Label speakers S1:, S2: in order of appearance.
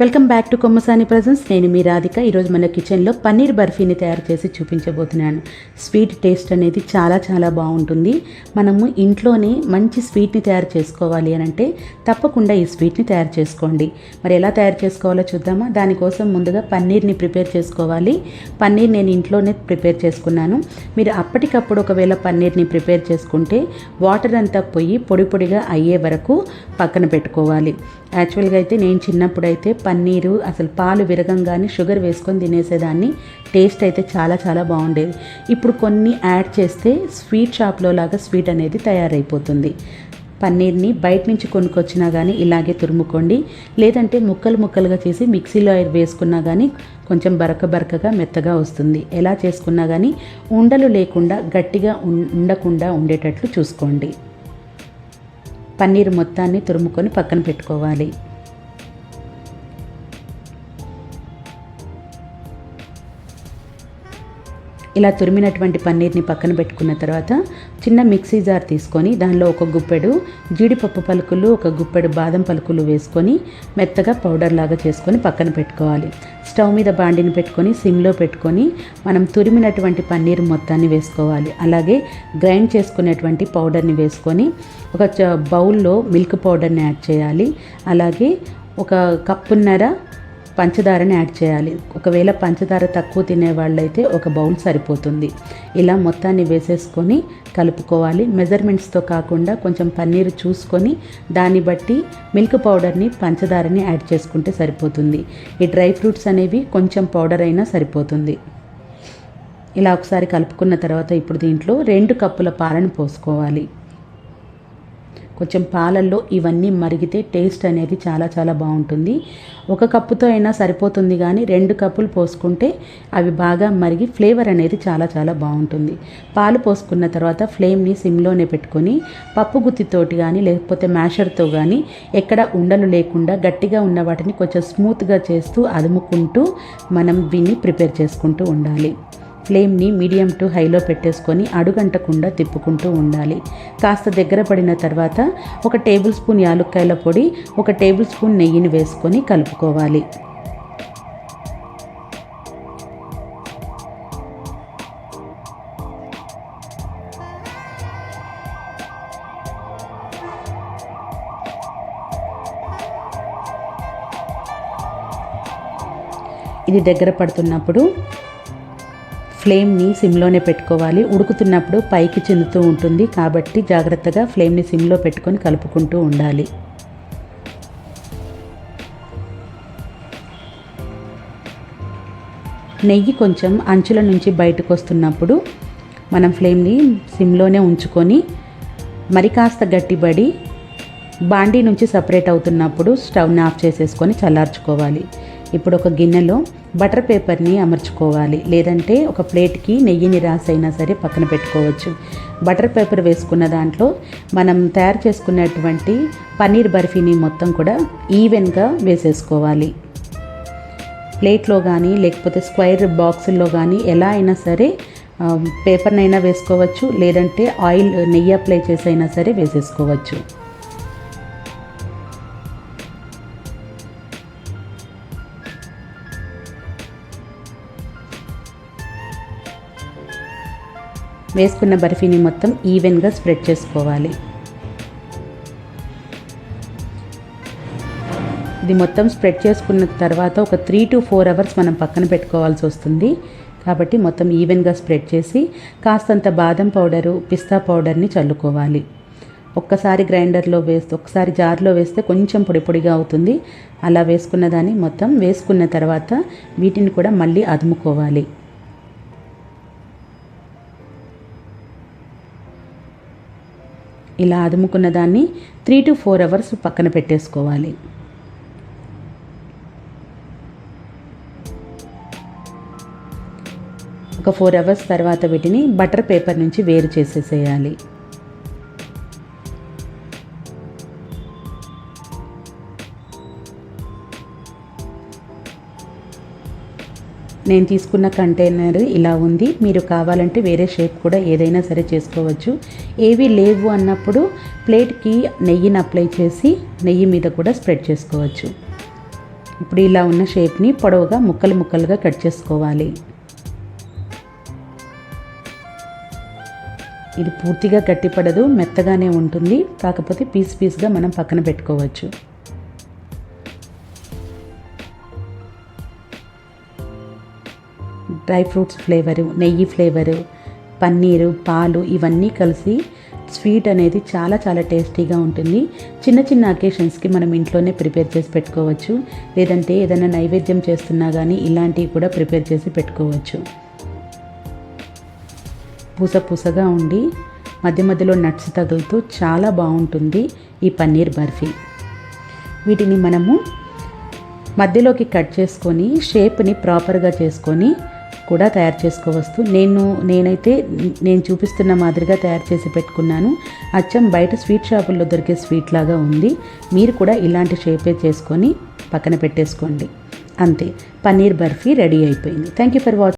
S1: Welcome back to Kommasani presence. నేను మీ రాధిక. ఈరోజు మన కిచెన్లో పన్నీర్ బర్ఫీని తయారు చేసి చూపించబోతున్నాను. స్వీట్ టేస్ట్ అనేది చాలా చాలా బాగుంటుంది. మనము ఇంట్లోనే మంచి స్వీట్ని తయారు చేసుకోవాలి అని అంటే తప్పకుండా ఈ స్వీట్ని తయారు చేసుకోండి. మరి ఎలా తయారు చేసుకోవాలో చూద్దామా? దానికోసం ముందుగా పన్నీర్ని ప్రిపేర్ చేసుకోవాలి. పన్నీర్ నేను ఇంట్లోనే ప్రిపేర్ చేసుకున్నాను. మీరు అప్పటికప్పుడు ఒకవేళ పన్నీర్ని ప్రిపేర్ చేసుకుంటే వాటర్ అంతా పోయి పొడి పొడిగా అయ్యే వరకు పక్కన పెట్టుకోవాలి. యాక్చువల్గా అయితే నేను చిన్నప్పుడు అయితే పన్నీరు అసలు పాలు విరగంగానే షుగర్ వేసుకొని తినేసేదాన్ని. టేస్ట్ అయితే చాలా చాలా బాగుండేది. ఇప్పుడు కొన్ని యాడ్ చేస్తే స్వీట్ షాప్లో లాగా స్వీట్ అనేది తయారైపోతుంది. పన్నీర్ని బయట నుంచి కొనుక్కొచ్చినా కానీ ఇలాగే తురుముకోండి, లేదంటే ముక్కలు ముక్కలుగా చేసి మిక్సీలో వేసుకున్నా కానీ కొంచెం బరకగా మెత్తగా వస్తుంది. ఎలా చేసుకున్నా కానీ ఉండలు లేకుండా గట్టిగా ఉండకుండా ఉండేటట్లు చూసుకోండి. పన్నీర్ మొత్తాన్ని తురుముకొని పక్కన పెట్టుకోవాలి. ఇలా తురిమినటువంటి పన్నీర్ని పక్కన పెట్టుకున్న తర్వాత చిన్న మిక్సీ జార్ తీసుకొని దానిలో ఒక గుప్పెడు జీడిపప్పు పలుకులు, ఒక గుప్పెడు బాదం పలుకులు వేసుకొని మెత్తగా పౌడర్ లాగా చేసుకొని పక్కన పెట్టుకోవాలి. స్టవ్ మీద బాండిని పెట్టుకొని సిమ్లో పెట్టుకొని మనం తురిమినటువంటి పన్నీర్ మొత్తాన్ని వేసుకోవాలి. అలాగే గ్రైండ్ చేసుకునేటువంటి పౌడర్ని వేసుకొని ఒక బౌల్లో మిల్క్ పౌడర్ని యాడ్ చేయాలి. అలాగే ఒక కప్పున్నర పంచదారని యాడ్ చేయాలి. ఒకవేళ పంచదార తక్కువ తినే వాళ్ళైతే ఒక బౌల్ సరిపోతుంది. ఇలా మొత్తాన్ని వేసేసుకొని కలుపుకోవాలి. మెజర్మెంట్స్తో కాకుండా కొంచెం పన్నీరు చూసుకొని దాన్ని బట్టి మిల్క్ పౌడర్ని పంచదారని యాడ్ చేసుకుంటే సరిపోతుంది. ఈ డ్రై ఫ్రూట్స్ అనేవి కొంచెం పౌడర్ అయినా సరిపోతుంది. ఇలా ఒకసారి కలుపుకున్న తర్వాత ఇప్పుడు దీంట్లో 2 కప్పుల పాలను పోసుకోవాలి. కొంచెం పాలల్లో ఇవన్నీ మరిగితే టేస్ట్ అనేది చాలా చాలా బాగుంటుంది. 1 కప్పుతో అయినా సరిపోతుంది, కానీ 2 కప్పులు పోసుకుంటే అవి బాగా మరిగి ఫ్లేవర్ అనేది చాలా చాలా బాగుంటుంది. పాలు పోసుకున్న తర్వాత ఫ్లేమ్ని సిమ్లోనే పెట్టుకొని పప్పు గుత్తితోటి కానీ లేకపోతే మ్యాషర్తో కానీ ఎక్కడ ఉండలు లేకుండా గట్టిగా ఉన్న వాటిని కొంచెం స్మూత్గా చేస్తూ అదుముకుంటూ మనం దీన్ని ప్రిపేర్ చేసుకుంటూ ఉండాలి. ఫ్లేమ్ని మీడియం టు హైలో పెట్టేసుకొని అడుగంటకుండా తిప్పుకుంటూ ఉండాలి. కాస్త దగ్గర పడిన తర్వాత 1 టేబుల్ స్పూన్ యాలుక్కాయల పొడి, 1 టేబుల్ స్పూన్ నెయ్యిని వేసుకొని కలుపుకోవాలి. ఇది దగ్గర పడుతున్నప్పుడు ఫ్లేమ్ని సిమ్లోనే పెట్టుకోవాలి. ఉడుకుతున్నప్పుడు పైకి చిందుతూ ఉంటుంది కాబట్టి జాగ్రత్తగా ఫ్లేమ్ని సిమ్లో పెట్టుకొని కలుపుకుంటూ ఉండాలి. నెయ్యి కొంచెం అంచుల నుంచి బయటకు వస్తున్నప్పుడు మనం ఫ్లేమ్ని సిమ్లోనే ఉంచుకొని మరి కాస్త గట్టిపడి బాండీ నుంచి సపరేట్ అవుతున్నప్పుడు స్టవ్ని ఆఫ్ చేసేసుకొని చల్లార్చుకోవాలి. ఇప్పుడు ఒక గిన్నెలో బటర్ పేపర్ని అమర్చుకోవాలి, లేదంటే ఒక ప్లేట్కి నెయ్యిని రాసైనా సరే పక్కన పెట్టుకోవచ్చు. బటర్ పేపర్ వేసుకున్న దాంట్లో మనం తయారు చేసుకున్నటువంటి పన్నీర్ బర్ఫీని మొత్తం కూడా ఈవెన్గా వేసేసుకోవాలి. ప్లేట్లో కానీ లేకపోతే స్క్వేర్ బాక్సుల్లో కానీ ఎలా అయినా సరే పేపర్నైనా వేసుకోవచ్చు, లేదంటే నెయ్యి అప్లై చేసి అయినా సరే వేసేసుకోవచ్చు. వేసుకున్న బర్ఫీని మొత్తం ఈవెన్గా స్ప్రెడ్ చేసుకోవాలి. ఇది మొత్తం స్ప్రెడ్ చేసుకున్న తర్వాత ఒక 3 to 4 అవర్స్ మనం పక్కన పెట్టుకోవాల్సి వస్తుంది. కాబట్టి మొత్తం ఈవెన్గా స్ప్రెడ్ చేసి కాస్తంత బాదం పౌడరు, పిస్తా పౌడర్ని చల్లుకోవాలి. ఒక్కసారి గ్రైండర్లో వేస్తే, ఒకసారి జార్లో వేస్తే కొంచెం పొడి పొడిగా అవుతుంది. అలా వేసుకున్న దాన్ని మొత్తం వేసుకున్న తర్వాత వీటిని కూడా మళ్ళీ అదుముకోవాలి. ఇలా అదుముకున్న దాన్ని 3 to 4 అవర్స్ పక్కన పెట్టేసుకోవాలి. ఒక 4 అవర్స్ తర్వాత వీటిని బటర్ పేపర్ నుంచి వేరు చేసేసేయాలి. నేను తీసుకున్న కంటైనర్ ఇలా ఉంది. మీరు కావాలంటే వేరే షేప్ కూడా ఏదైనా సరే చేసుకోవచ్చు. ఏవి లేవు అన్నప్పుడు ప్లేట్కి నెయ్యిని అప్లై చేసి నెయ్యి మీద కూడా స్ప్రెడ్ చేసుకోవచ్చు. ఇప్పుడు ఇలా ఉన్న షేప్ని పొడవుగా ముక్కలుగా కట్ చేసుకోవాలి. ఇది పూర్తిగా గట్టిపడదు, మెత్తగానే ఉంటుంది. కాకపోతే పీస్గా మనం పక్కన పెట్టుకోవచ్చు. డ్రై ఫ్రూట్స్ ఫ్లేవరు, నెయ్యి ఫ్లేవరు, పన్నీరు, పాలు ఇవన్నీ కలిసి స్వీట్ అనేది చాలా టేస్టీగా ఉంటుంది. చిన్న అకేషన్స్కి మనం ఇంట్లోనే ప్రిపేర్ చేసి పెట్టుకోవచ్చు. లేదంటే ఏదైనా నైవేద్యం చేస్తున్నా కానీ ఇలాంటివి కూడా ప్రిపేర్ చేసి పెట్టుకోవచ్చు. పూసగా ఉండి మధ్యలో నట్స్ తగులుతూ చాలా బాగుంటుంది ఈ పన్నీర్ బర్ఫీ. వీటిని మనము మధ్యలోకి కట్ చేసుకొని షేప్ని ప్రాపర్గా చేసుకొని కూడా తయారు చేసుకోవచ్చు. నేనైతే చూపిస్తున్న మాదిరిగా తయారు చేసి పెట్టుకున్నాను. అచ్చం బయట స్వీట్ షాపుల్లో దొరికే స్వీట్ లాగా ఉంది. మీరు కూడా ఇలాంటి షేపే చేసుకొని పక్కన పెట్టేసుకోండి. అంతే, పన్నీర్ బర్ఫీ రెడీ అయిపోయింది. Thank you for watching.